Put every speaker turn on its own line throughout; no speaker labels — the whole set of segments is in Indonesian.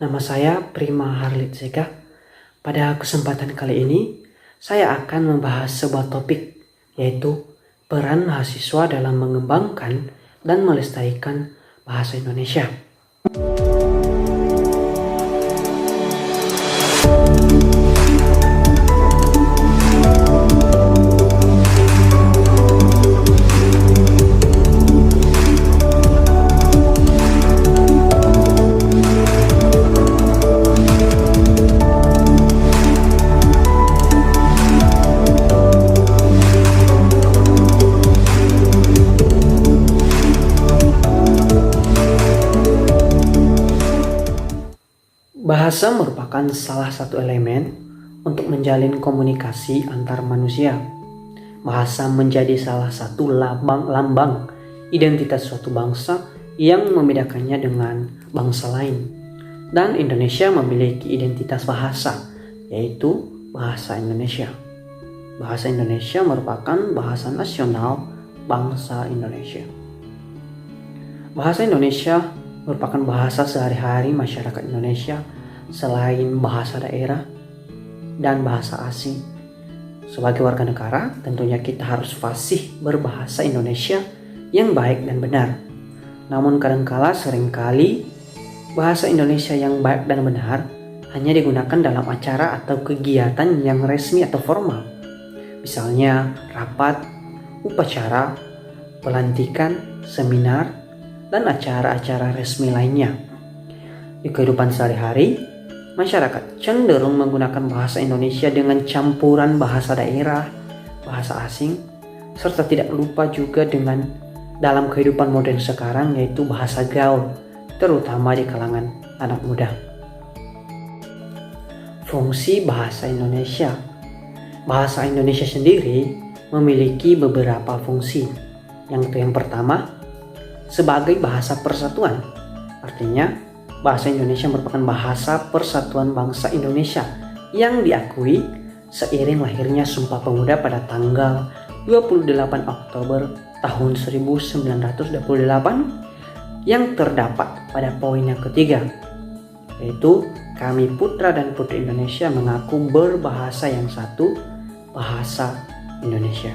Nama saya Prima Harlitsega. Pada kesempatan kali ini, saya akan membahas sebuah topik, yaitu peran mahasiswa dalam mengembangkan dan melestarikan bahasa Indonesia. Bahasa merupakan salah satu elemen untuk menjalin komunikasi antar manusia. Bahasa menjadi salah satu lambang identitas suatu bangsa yang membedakannya dengan bangsa lain. Dan Indonesia memiliki identitas bahasa, yaitu bahasa Indonesia. Bahasa Indonesia merupakan bahasa nasional bangsa Indonesia. Bahasa Indonesia merupakan bahasa sehari-hari masyarakat Indonesia selain bahasa daerah dan bahasa asing. Sebagai warga negara, tentunya kita harus fasih berbahasa Indonesia yang baik dan benar. Namun kadangkala seringkali bahasa Indonesia yang baik dan benar hanya digunakan dalam acara atau kegiatan yang resmi atau formal. Misalnya rapat, upacara, pelantikan, seminar, dan acara-acara resmi lainnya. Di kehidupan sehari-hari, masyarakat cenderung menggunakan bahasa Indonesia dengan campuran bahasa daerah, bahasa asing, serta tidak lupa juga dengan dalam kehidupan modern sekarang, yaitu bahasa gaul, terutama di kalangan anak muda. Fungsi bahasa Indonesia. Bahasa Indonesia sendiri memiliki beberapa fungsi. Yang pertama, sebagai bahasa persatuan. Artinya, bahasa Indonesia merupakan bahasa persatuan bangsa Indonesia yang diakui seiring lahirnya Sumpah Pemuda pada tanggal 28 Oktober tahun 1928 yang terdapat pada poin yang ketiga, yaitu kami putra dan putri Indonesia mengaku berbahasa yang satu, bahasa Indonesia.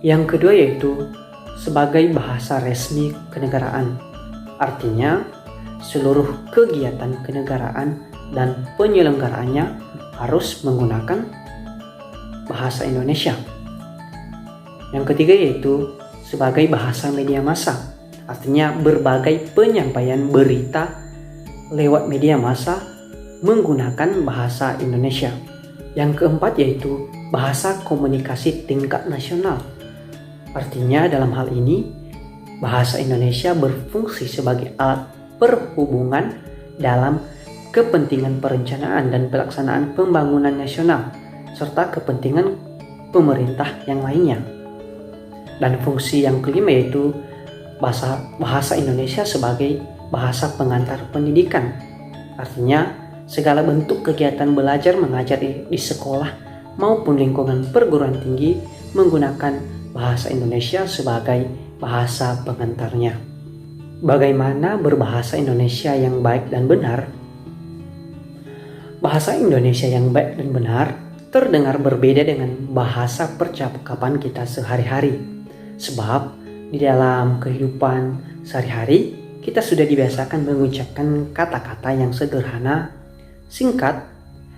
Yang kedua yaitu sebagai bahasa resmi kenegaraan. Artinya, seluruh kegiatan kenegaraan dan penyelenggaraannya harus menggunakan bahasa Indonesia. Yang ketiga yaitu sebagai bahasa media massa. Artinya berbagai penyampaian berita lewat media massa menggunakan bahasa Indonesia. Yang keempat yaitu bahasa komunikasi tingkat nasional. Artinya dalam hal ini bahasa Indonesia berfungsi sebagai alat perhubungan dalam kepentingan perencanaan dan pelaksanaan pembangunan nasional serta kepentingan pemerintah yang lainnya. Dan fungsi yang kelima yaitu bahasa Indonesia sebagai bahasa pengantar pendidikan. Artinya segala bentuk kegiatan belajar mengajar di sekolah maupun lingkungan perguruan tinggi menggunakan bahasa Indonesia sebagai bahasa pengantarnya. Bagaimana berbahasa Indonesia yang baik dan benar? Bahasa Indonesia yang baik dan benar terdengar berbeda dengan bahasa percakapan kita sehari-hari. Sebab di dalam kehidupan sehari-hari kita sudah dibiasakan mengucapkan kata-kata yang sederhana, singkat,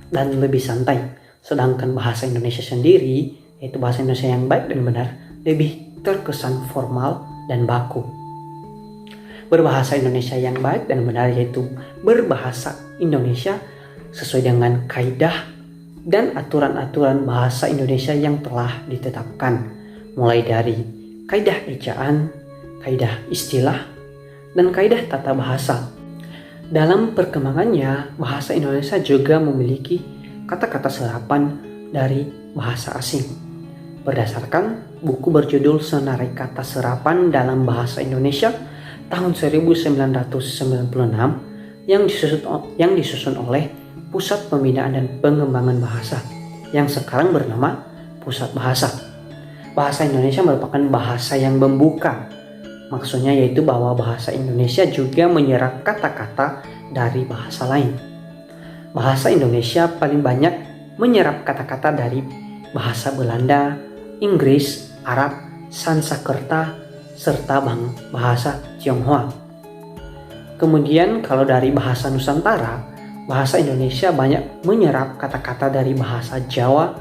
dan lebih santai. Sedangkan bahasa Indonesia sendiri, yaitu bahasa Indonesia yang baik dan benar, lebih terkesan formal dan baku. Berbahasa Indonesia yang baik dan benar yaitu berbahasa Indonesia sesuai dengan kaidah dan aturan-aturan bahasa Indonesia yang telah ditetapkan, mulai dari kaidah ejaan, kaidah istilah, dan kaidah tata bahasa. Dalam perkembangannya, bahasa Indonesia juga memiliki kata-kata serapan dari bahasa asing. Berdasarkan buku berjudul Senarai Kata Serapan dalam Bahasa Indonesia tahun 1996 yang disusun oleh Pusat Pembinaan dan Pengembangan Bahasa yang sekarang bernama Pusat Bahasa. Bahasa Indonesia merupakan bahasa yang membuka. Maksudnya yaitu bahwa bahasa Indonesia juga menyerap kata-kata dari bahasa lain. Bahasa Indonesia paling banyak menyerap kata-kata dari bahasa Belanda, Inggris, Arab, Sanskerta, serta bahasa Tionghoa. Kemudian kalau dari bahasa Nusantara, bahasa Indonesia banyak menyerap kata-kata dari bahasa Jawa,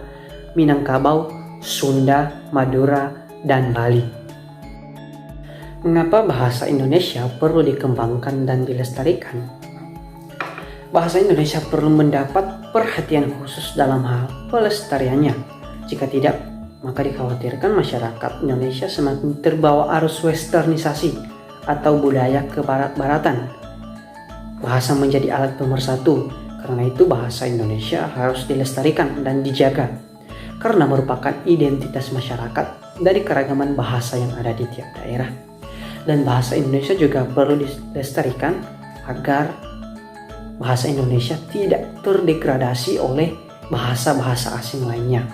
Minangkabau, Sunda, Madura, dan Bali. Mengapa bahasa Indonesia perlu dikembangkan dan dilestarikan? Bahasa Indonesia perlu mendapat perhatian khusus dalam hal pelestariannya. Jika tidak, maka dikhawatirkan masyarakat Indonesia semakin terbawa arus westernisasi atau budaya kebarat-baratan. Bahasa menjadi alat pemersatu, karena itu bahasa Indonesia harus dilestarikan dan dijaga, karena merupakan identitas masyarakat dari keragaman bahasa yang ada di tiap daerah. Dan bahasa Indonesia juga perlu dilestarikan agar bahasa Indonesia tidak terdegradasi oleh bahasa-bahasa asing lainnya.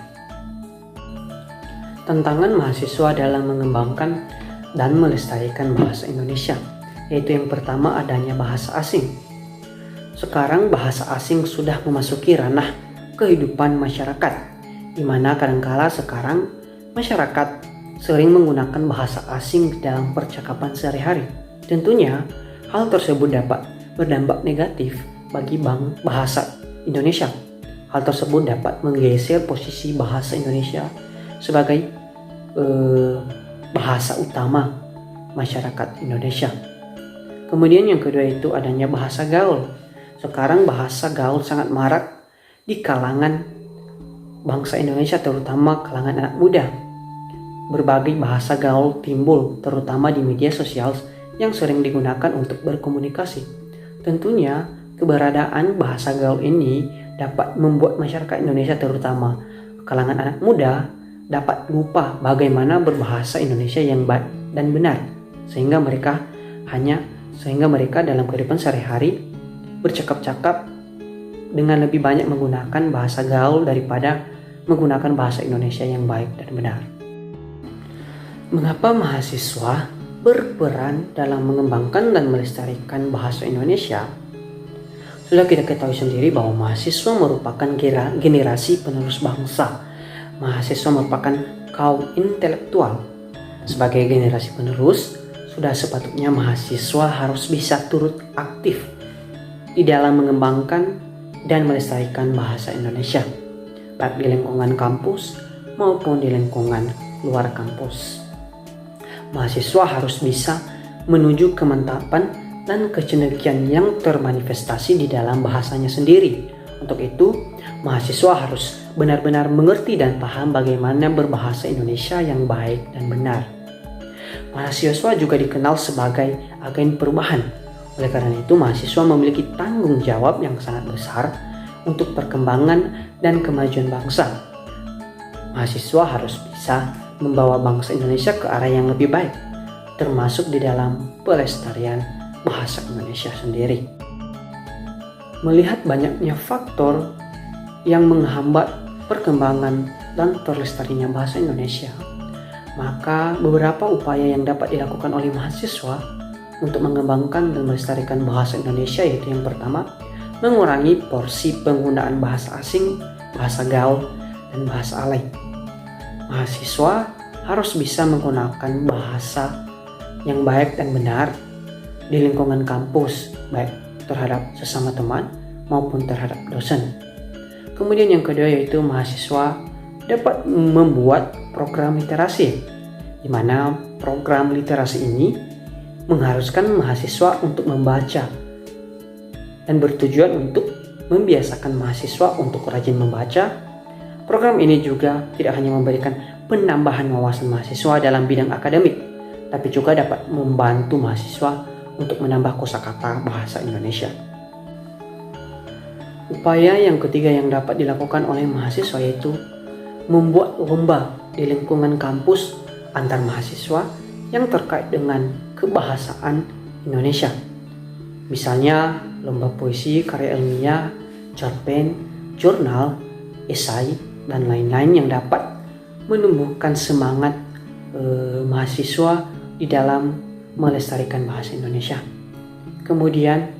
Tantangan mahasiswa dalam mengembangkan dan melestarikan bahasa Indonesia, yaitu yang pertama adanya bahasa asing. Sekarang bahasa asing sudah memasuki ranah kehidupan masyarakat, di mana kadangkala sekarang masyarakat sering menggunakan bahasa asing dalam percakapan sehari-hari. Tentunya hal tersebut dapat berdampak negatif bagi bahasa Indonesia. Hal tersebut dapat menggeser posisi bahasa Indonesia sebagai bahasa utama masyarakat Indonesia. Kemudian yang kedua itu adanya bahasa gaul. Sekarang bahasa gaul sangat marak di kalangan bangsa Indonesia, terutama kalangan anak muda. Berbagai bahasa gaul timbul terutama di media sosial yang sering digunakan untuk berkomunikasi. Tentunya keberadaan bahasa gaul ini dapat membuat masyarakat Indonesia terutama kalangan anak muda dapat lupa bagaimana berbahasa Indonesia yang baik dan benar, sehingga mereka dalam kehidupan sehari-hari bercakap-cakap dengan lebih banyak menggunakan bahasa gaul daripada menggunakan bahasa Indonesia yang baik dan benar. Mengapa mahasiswa berperan dalam mengembangkan dan melestarikan bahasa Indonesia? Sudah kita ketahui sendiri bahwa mahasiswa merupakan generasi penerus bangsa. Mahasiswa merupakan kaum intelektual. Sebagai generasi penerus, sudah sepatutnya mahasiswa harus bisa turut aktif di dalam mengembangkan dan melestarikan bahasa Indonesia, baik di lingkungan kampus maupun di lingkungan luar kampus. Mahasiswa harus bisa menuju kemantapan dan kecendekian yang termanifestasi di dalam bahasanya sendiri. Untuk itu, mahasiswa harus benar-benar mengerti dan paham bagaimana berbahasa Indonesia yang baik dan benar. Mahasiswa juga dikenal sebagai agen perubahan. Oleh karena itu, mahasiswa memiliki tanggung jawab yang sangat besar untuk perkembangan dan kemajuan bangsa. Mahasiswa harus bisa membawa bangsa Indonesia ke arah yang lebih baik, termasuk di dalam pelestarian bahasa Indonesia sendiri. Melihat banyaknya faktor yang menghambat perkembangan dan terlestarinya bahasa Indonesia, maka beberapa upaya yang dapat dilakukan oleh mahasiswa untuk mengembangkan dan melestarikan bahasa Indonesia, yaitu yang pertama, mengurangi porsi penggunaan bahasa asing, bahasa gaul, dan bahasa alay. Mahasiswa harus bisa menggunakan bahasa yang baik dan benar di lingkungan kampus, baik terhadap sesama teman maupun terhadap dosen. Kemudian yang kedua yaitu mahasiswa dapat membuat program literasi, di mana program literasi ini mengharuskan mahasiswa untuk membaca dan bertujuan untuk membiasakan mahasiswa untuk rajin membaca. Program ini juga tidak hanya memberikan penambahan wawasan mahasiswa dalam bidang akademik, tapi juga dapat membantu mahasiswa untuk menambah kosakata bahasa Indonesia. Upaya yang ketiga yang dapat dilakukan oleh mahasiswa yaitu membuat lomba di lingkungan kampus antar mahasiswa yang terkait dengan kebahasaan Indonesia. Misalnya lomba puisi, karya ilmiah, cerpen, jurnal, esai, dan lain-lain yang dapat menumbuhkan semangat mahasiswa di dalam melestarikan bahasa Indonesia. Kemudian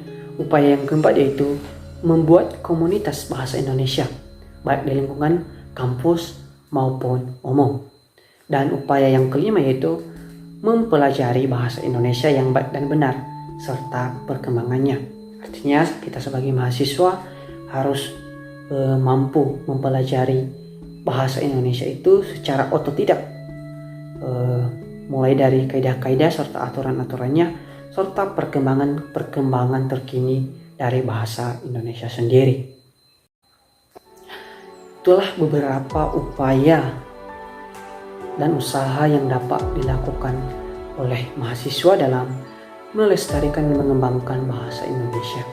Upaya yang keempat yaitu membuat komunitas bahasa Indonesia, baik di lingkungan kampus maupun umum. Dan upaya yang kelima yaitu mempelajari bahasa Indonesia yang baik dan benar, serta perkembangannya. Artinya kita sebagai mahasiswa harus mampu mempelajari bahasa Indonesia itu secara otodidak, mulai dari kaidah-kaidah serta aturan-aturannya, serta perkembangan terkini dari bahasa Indonesia sendiri. Itulah beberapa upaya dan usaha yang dapat dilakukan oleh mahasiswa dalam melestarikan dan mengembangkan bahasa Indonesia.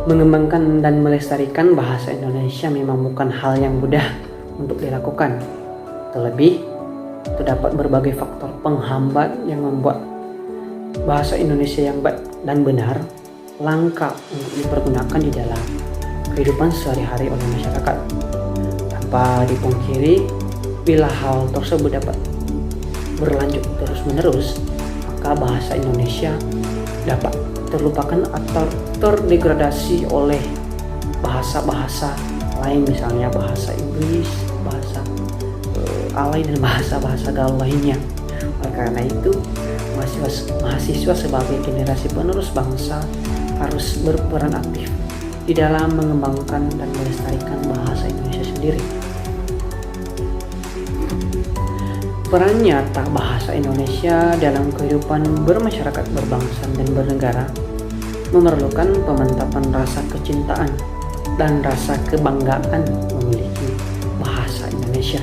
Mengembangkan dan melestarikan bahasa Indonesia memang bukan hal yang mudah untuk dilakukan. Terlebih, terdapat berbagai faktor penghambat yang membuat bahasa Indonesia yang baik dan benar langka untuk dipergunakan di dalam kehidupan sehari-hari oleh masyarakat. Tanpa dipungkiri, bila hal tersebut dapat berlanjut terus-menerus, maka bahasa Indonesia dapat terlupakan atau terdegradasi oleh bahasa-bahasa lain, misalnya bahasa Inggris, bahasa alay, dan bahasa-bahasa gaul lainnya. Oleh karena itu, mahasiswa sebagai generasi penerus bangsa harus berperan aktif di dalam mengembangkan dan melestarikan bahasa Indonesia sendiri. Peran nyata bahasa Indonesia dalam kehidupan bermasyarakat, berbangsa, dan bernegara memerlukan pemantapan rasa kecintaan dan rasa kebanggaan memiliki bahasa Indonesia.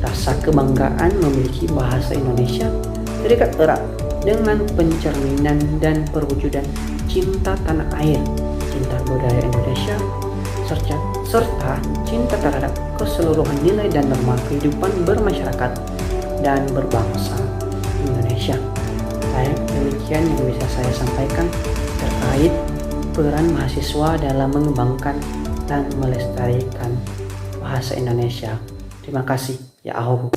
Rasa kebanggaan memiliki bahasa Indonesia terikat erat dengan pencerminan dan perwujudan cinta tanah air, cinta budaya Indonesia, serta cinta terhadap keseluruhan nilai dan norma kehidupan bermasyarakat dan berbangsa Indonesia. Baik, demikian yang bisa saya sampaikan terkait peran mahasiswa dalam mengembangkan dan melestarikan bahasa Indonesia. Terima kasih. Ya Allah.